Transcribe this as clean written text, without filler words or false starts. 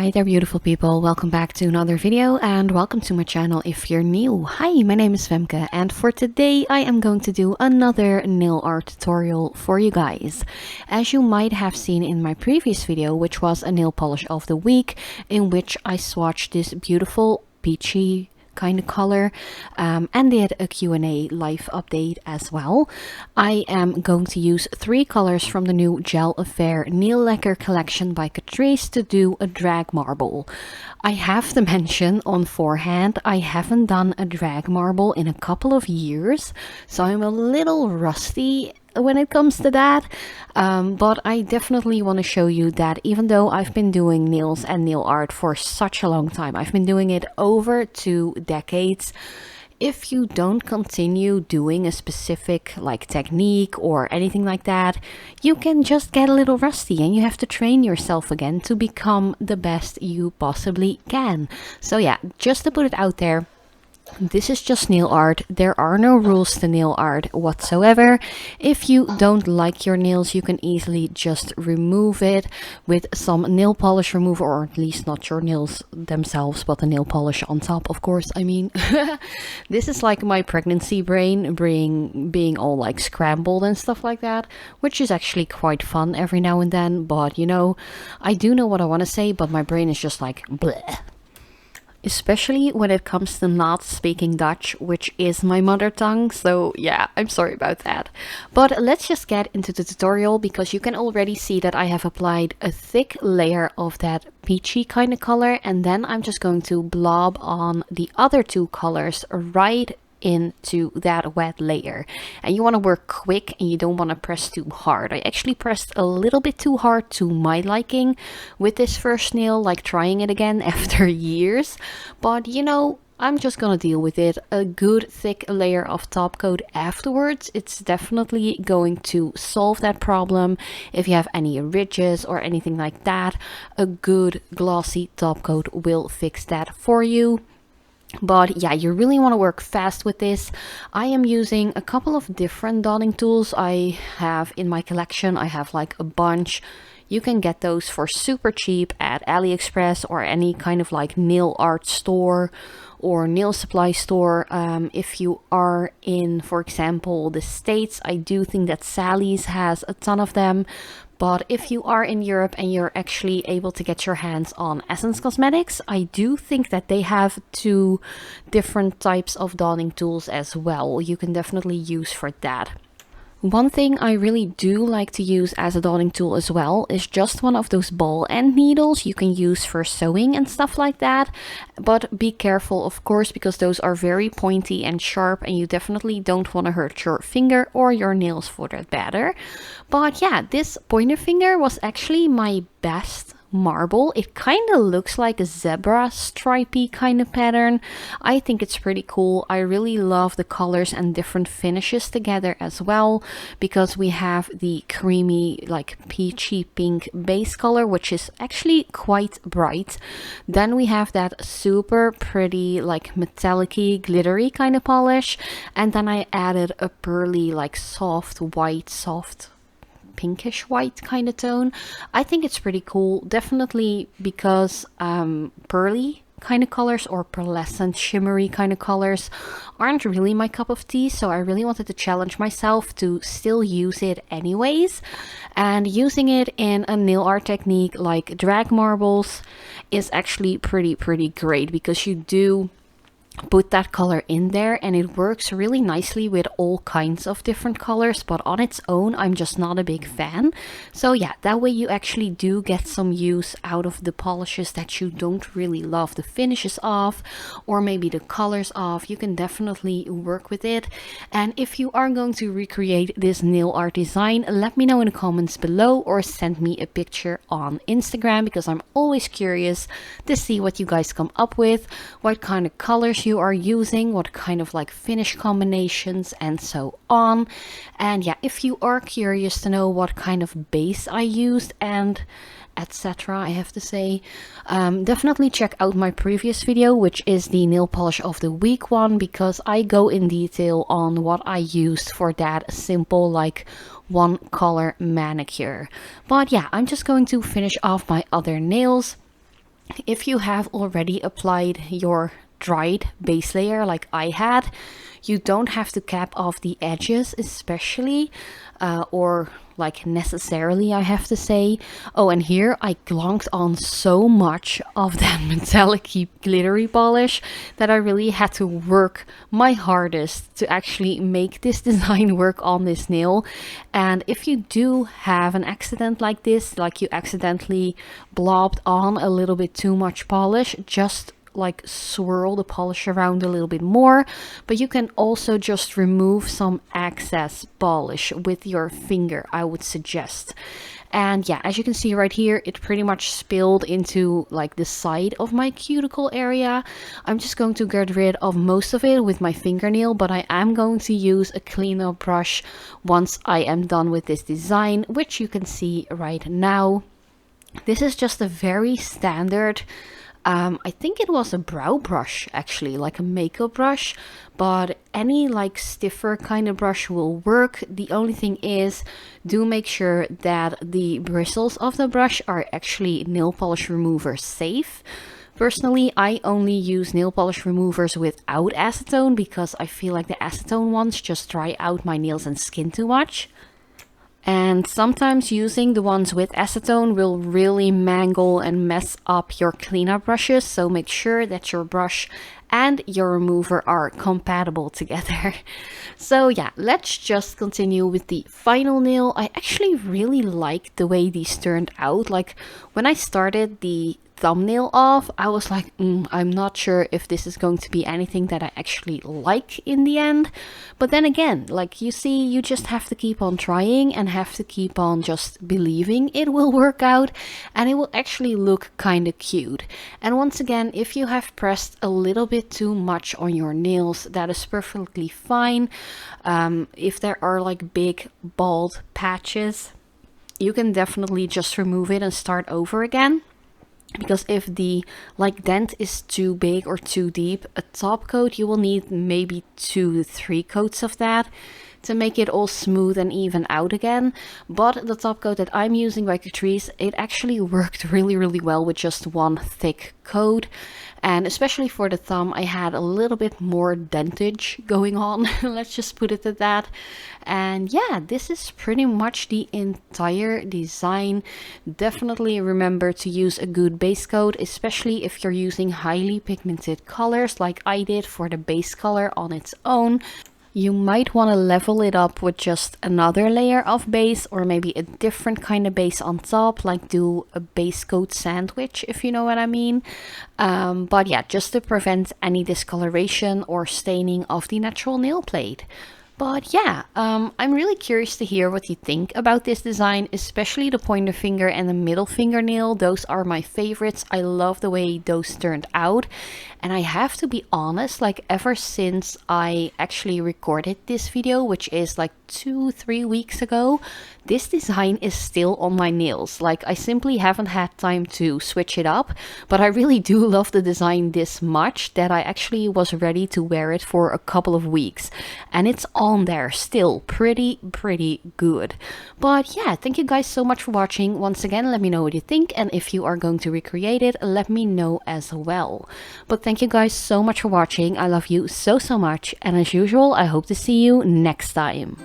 Hi there beautiful people, welcome back to another video and welcome to my channel if you're new. Hi, my name is Femke and for today I am going to do another nail art tutorial for you guys. As you might have seen in my previous video, which was a nail polish of the week, in which I swatched this beautiful peachy kind of color and did a Q&A live update as well. I am going to use 3 colors from the new Gel Affair Nail Lacquer collection by Catrice to do a drag marble. I have to mention on forehand, I haven't done a drag marble in a couple of years, so I'm a little rusty when it comes to that, but I definitely want to show you that even though I've been doing nails and nail art for such a long time, I've been doing it over 2 decades. If you don't continue doing a specific technique or anything like that, you can just get a little rusty and you have to train yourself again to become the best you possibly can. So yeah, just to put it out there, this is just nail art. There are no rules to nail art whatsoever. If you don't like your nails, you can easily just remove it with some nail polish remover, or at least not your nails themselves, but the nail polish on top, of course. I mean, this is like my pregnancy brain being all scrambled and stuff like that, which is actually quite fun every now and then. But you know, I do know what I want to say, but my brain is just like bleh. Especially when it comes to not speaking Dutch, which is my mother tongue. So yeah, I'm sorry about that. But let's just get into the tutorial, because you can already see that I have applied a thick layer of that peachy kind of color. And then I'm just going to blob on the other 2 colors right into that wet layer. And you want to work quick and you don't want to press too hard. I actually pressed a little bit too hard to my liking with this first nail, trying it again after years, but you know, I'm just gonna deal with it. A good thick layer of top coat afterwards, it's definitely going to solve that problem. If you have any ridges or anything like that, a good glossy top coat will fix that for you. But yeah, you really want to work fast with this. I am using a couple of different dotting tools I have in my collection. I have a bunch. You can get those for super cheap at AliExpress or any kind of nail art store or nail supply store. If you are in, for example, the States, I do think that Sally's has a ton of them. But if you are in Europe and you're actually able to get your hands on Essence Cosmetics, I do think that they have 2 different types of dotting tools as well. You can definitely use for that. One thing I really do like to use as a dotting tool as well is just one of those ball end needles you can use for sewing and stuff like that. But be careful, of course, because those are very pointy and sharp and you definitely don't want to hurt your finger or your nails for that matter. But yeah, this pointer finger was actually my best marble. It kind of looks like a zebra stripey kind of pattern. I think it's pretty cool. I really love the colors and different finishes together as well, because we have the creamy peachy pink base color, which is actually quite bright. Then we have that super pretty metallic-y glittery kind of polish, and then I added a pearly soft white, soft pinkish white kind of tone. I think it's pretty cool, definitely, because pearly kind of colors or pearlescent shimmery kind of colors aren't really my cup of tea, so I really wanted to challenge myself to still use it anyways. And using it in a nail art technique like drag marbles is actually pretty great, because you do put that color in there and it works really nicely with all kinds of different colors, but on its own I'm just not a big fan. So yeah, that way you actually do get some use out of the polishes that you don't really love the finishes of, or maybe the colors of. You can definitely work with it. And if you are going to recreate this nail art design, let me know in the comments below or send me a picture on Instagram, because I'm always curious to see what you guys come up with, what kind of colors you are using, what kind of finish combinations and so on. And yeah, if you are curious to know what kind of base I used and etc., I have to say, definitely check out my previous video, which is the nail polish of the week one, because I go in detail on what I used for that simple 1 color manicure. But yeah, I'm just going to finish off my other nails. if you have already applied your dried base layer like I had, you don't have to cap off the edges especially, or like necessarily, I have to say. Oh, and here I glonked on so much of that metallic glittery polish that I really had to work my hardest to actually make this design work on this nail. And if you do have an accident like this, like you accidentally blobbed on a little bit too much polish, just like swirl the polish around a little bit more, but you can also just remove some excess polish with your finger, I would suggest. And yeah, as you can see right here, it pretty much spilled into like the side of my cuticle area. I'm just going to get rid of most of it with my fingernail, but I am going to use a cleanup brush once I am done with this design, which you can see right now. This is just a very standard, I think it was a brow brush actually, like a makeup brush, but any like stiffer kind of brush will work. The only thing is, do make sure that the bristles of the brush are actually nail polish remover safe. Personally, I only use nail polish removers without acetone because I feel like the acetone ones just dry out my nails and skin too much. And sometimes using the ones with acetone will really mangle and mess up your cleanup brushes, so make sure that your brush and your remover are compatible together. So yeah, let's just continue with the final nail. I actually really like the way these turned out. Like when I started the thumbnail off, I was like, I'm not sure if this is going to be anything that I actually like in the end. But then again, like you see, you just have to keep on trying and have to keep on just believing it will work out, and it will actually look kind of cute. And once again, if you have pressed a little bit too much on your nails, that is perfectly fine. If there are like big bald patches, you can definitely just remove it and start over again. Because if the like dent is too big or too deep, a top coat, you will need maybe 2 to 3 coats of that to make it all smooth and even out again. But the top coat that I'm using by Catrice, it actually worked really well with just one thick coat. And especially for the thumb, I had a little bit more dentage going on. Let's just put it at that. And yeah, this is pretty much the entire design. Definitely remember to use a good base coat, especially if you're using highly pigmented colors like I did for the base color on its own. You might want to level it up with just another layer of base, or maybe a different kind of base on top, like do a base coat sandwich, if you know what I mean. But yeah, just to prevent any discoloration or staining of the natural nail plate. But yeah, I'm really curious to hear what you think about this design, especially the pointer finger and the middle fingernail. Those are my favorites. I love the way those turned out. And I have to be honest, like ever since I actually recorded this video, which is like 2-3 weeks ago, this design is still on my nails. Like I simply haven't had time to switch it up, but I really do love the design this much that I actually was ready to wear it for a couple of weeks. And it's on there still pretty good. But yeah, thank you guys so much for watching. Once again, let me know what you think, and if you are going to recreate it, let me know as well. But thank you guys so much for watching. I love you so much, and as usual, I hope to see you next time.